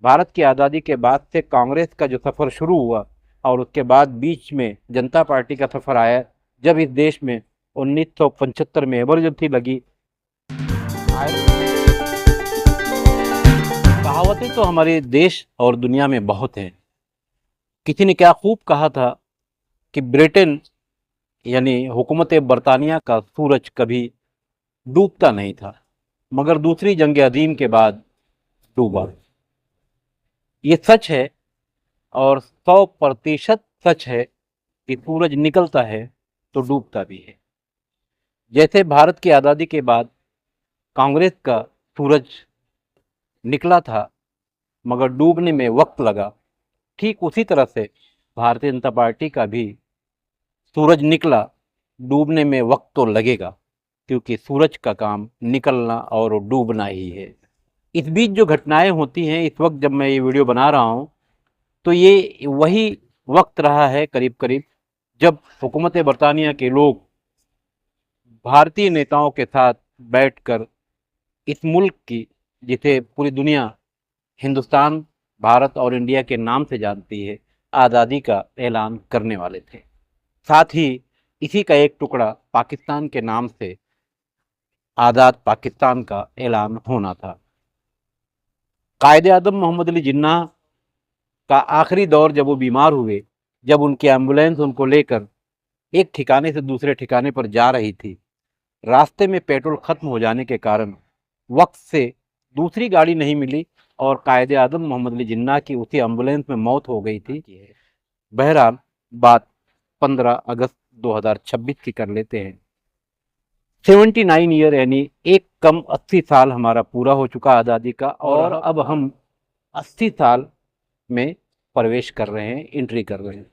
भारत की आज़ादी के बाद से कांग्रेस का जो सफ़र शुरू हुआ और उसके बाद बीच में जनता पार्टी का सफ़र आया, जब इस देश में 1975 में इमरजेंसी लगी। कहावतें तो हमारे देश और दुनिया में बहुत हैं। किसी ने क्या खूब कहा था कि ब्रिटेन यानी हुकूमत बरतानिया का सूरज कभी डूबता नहीं था, मगर दूसरी जंग अजीम के बाद डूबा। ये सच है और 100% सच है कि सूरज निकलता है तो डूबता भी है। जैसे भारत की आज़ादी के बाद कांग्रेस का सूरज निकला था मगर डूबने में वक्त लगा, ठीक उसी तरह से भारतीय जनता पार्टी का भी सूरज निकला, डूबने में वक्त तो लगेगा, क्योंकि सूरज का काम निकलना और डूबना ही है। इस बीच जो घटनाएं होती हैं, इस वक्त जब मैं ये वीडियो बना रहा हूँ तो ये वही वक्त रहा है करीब करीब, जब हुकूमत बरतानिया के लोग भारतीय नेताओं के साथ बैठकर इस मुल्क की, जिसे पूरी दुनिया हिंदुस्तान, भारत और इंडिया के नाम से जानती है, आज़ादी का ऐलान करने वाले थे। साथ ही इसी का एक टुकड़ा पाकिस्तान के नाम से आज़ाद पाकिस्तान का ऐलान होना था। कायदे आज़म मोहम्मद अली जिन्ना का आखिरी दौर जब वो बीमार हुए, जब उनकी एम्बुलेंस उनको लेकर एक ठिकाने से दूसरे ठिकाने पर जा रही थी, रास्ते में पेट्रोल खत्म हो जाने के कारण वक्त से दूसरी गाड़ी नहीं मिली और कायदे आज़म मोहम्मद अली जिन्ना की उसी एम्बुलेंस में मौत हो गई थी। बहरहाल, बात 15 अगस्त 2026 की कर लेते हैं। 79 ईयर यानी एक कम 80 साल हमारा पूरा हो चुका आज़ादी का, और अब हम 80 साल में प्रवेश कर रहे हैं, एंट्री कर रहे हैं।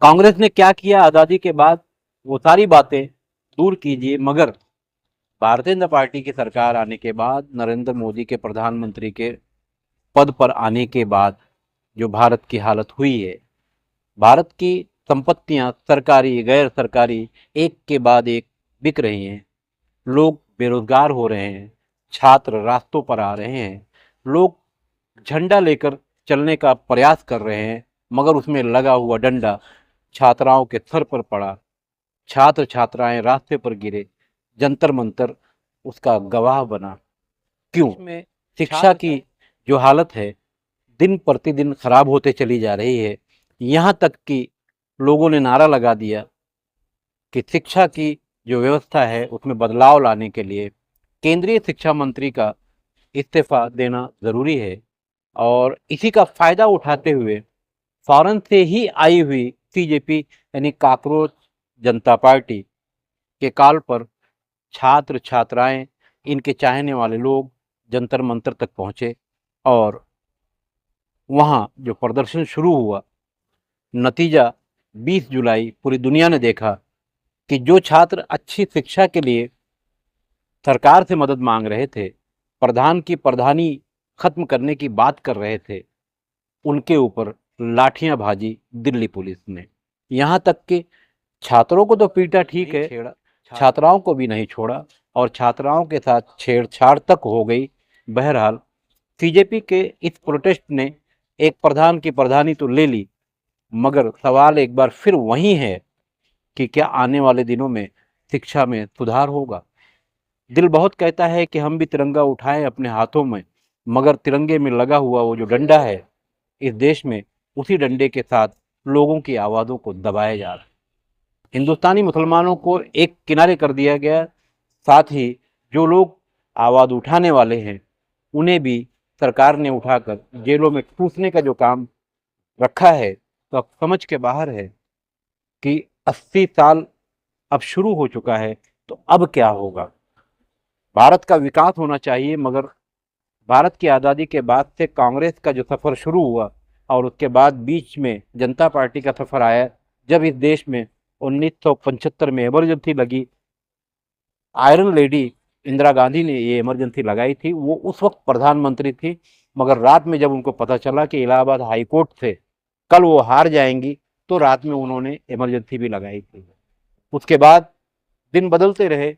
कांग्रेस ने क्या किया आज़ादी के बाद, वो सारी बातें दूर कीजिए, मगर भारतीय जनता पार्टी की सरकार आने के बाद, नरेंद्र मोदी के प्रधानमंत्री के पद पर आने के बाद जो भारत की हालत हुई है, भारत की संपत्तियां सरकारी गैर सरकारी एक के बाद एक बिक रही हैं, लोग बेरोजगार हो रहे हैं, छात्र रास्तों पर आ रहे हैं, लोग झंडा लेकर चलने का प्रयास कर रहे हैं मगर उसमें लगा हुआ डंडा छात्राओं के सर पर पड़ा, छात्र छात्राएं रास्ते पर गिरे, जंतर मंतर उसका गवाह बना। क्यों? में शिक्षा की जो हालत है दिन प्रतिदिन खराब होते चली जा रही है। यहाँ तक कि लोगों ने नारा लगा दिया कि शिक्षा की जो व्यवस्था है उसमें बदलाव लाने के लिए केंद्रीय शिक्षा मंत्री का इस्तीफा देना ज़रूरी है। और इसी का फ़ायदा उठाते हुए फॉरेन से ही आई हुई सीजेपी यानी काकरोच जनता पार्टी के कॉल पर छात्र छात्राएं, इनके चाहने वाले लोग जंतर मंतर तक पहुंचे और वहां जो प्रदर्शन शुरू हुआ, नतीजा 20 जुलाई पूरी दुनिया ने देखा कि जो छात्र अच्छी शिक्षा के लिए सरकार से मदद मांग रहे थे, प्रधान की प्रधानी खत्म करने की बात कर रहे थे, उनके ऊपर लाठियां भाजी दिल्ली पुलिस ने। यहाँ तक कि छात्रों को तो पीटा ठीक है, छात्राओं को भी नहीं छोड़ा और छात्राओं के साथ छेड़छाड़ तक हो गई। बहरहाल, सीजेपी के इस प्रोटेस्ट ने एक प्रधान की प्रधानी तो ले ली, मगर सवाल एक बार फिर वही है कि क्या आने वाले दिनों में शिक्षा में सुधार होगा। दिल बहुत कहता है कि हम भी तिरंगा उठाएं अपने हाथों में, मगर तिरंगे में लगा हुआ वो जो डंडा है इस देश में, उसी डंडे के साथ लोगों की आवाज़ों को दबाया जा रहा है। हिंदुस्तानी मुसलमानों को एक किनारे कर दिया गया, साथ ही जो लोग आवाज़ उठाने वाले हैं उन्हें भी सरकार ने उठाकर जेलों में ठूसने का जो काम रखा है, तो अब समझ के बाहर है कि 80 साल अब शुरू हो चुका है, तो अब क्या होगा। भारत का विकास होना चाहिए, मगर भारत की आज़ादी के बाद से कांग्रेस का जो सफ़र शुरू हुआ और उसके बाद बीच में जनता पार्टी का सफ़र आया, जब इस देश में 1975 में इमरजेंसी लगी, आयरन लेडी इंदिरा गांधी ने ये इमरजेंसी लगाई थी, वो उस वक्त प्रधानमंत्री थी, मगर रात में जब उनको पता चला कि इलाहाबाद हाई कोर्ट से कल वो हार जाएंगी, तो रात में उन्होंने इमरजेंसी भी लगाई थी। उसके बाद दिन बदलते रहे,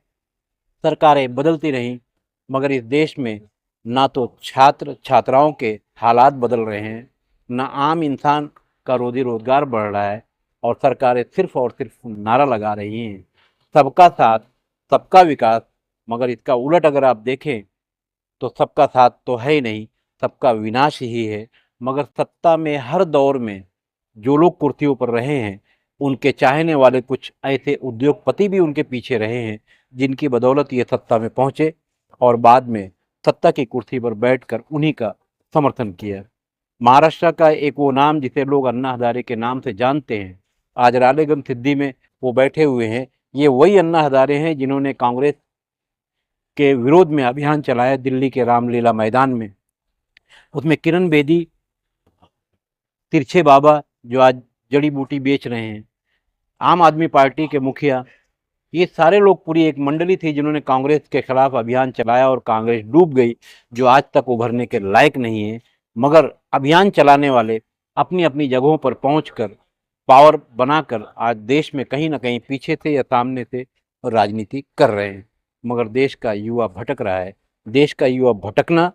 सरकारें बदलती रहीं, मगर इस देश में ना तो छात्र छात्राओं के हालात बदल रहे हैं, ना आम इंसान का रोजी रोजगार बढ़ रहा है, और सरकारें सिर्फ और सिर्फ नारा लगा रही हैं सबका साथ सबका विकास। मगर इसका उलट अगर आप देखें तो सबका साथ तो है ही नहीं, सबका विनाश ही है। मगर सत्ता में हर दौर में जो लोग कुर्सियों पर रहे हैं, उनके चाहने वाले कुछ ऐसे उद्योगपति भी उनके पीछे रहे हैं, जिनकी बदौलत ये सत्ता में पहुंचे और बाद में सत्ता की कुर्सी पर बैठकर उन्हीं का समर्थन किया। महाराष्ट्र का एक वो नाम जिसे लोग अन्ना हजारे के नाम से जानते हैं, आज रालेगंज सिद्धि में वो बैठे हुए हैं। ये वही अन्ना हजारे हैं जिन्होंने कांग्रेस के विरोध में अभियान चलाया दिल्ली के रामलीला मैदान में। उसमें किरण बेदी, तिरछे बाबा जो आज जड़ी बूटी बेच रहे हैं, आम आदमी पार्टी के मुखिया, ये सारे लोग पूरी एक मंडली थी जिन्होंने कांग्रेस के खिलाफ अभियान चलाया और कांग्रेस डूब गई, जो आज तक उभरने के लायक नहीं है। मगर अभियान चलाने वाले अपनी अपनी जगहों पर पहुंचकर पावर बनाकर आज देश में कहीं ना कहीं पीछे से या सामने से राजनीति कर रहे हैं। मगर देश का युवा भटक रहा है। देश का युवा भटकना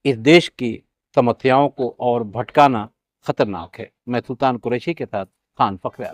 इस देश की समस्याओं को और भटकाना खतरनाक है। मैं सुल्तान कुरैशी के साथ खान फखर।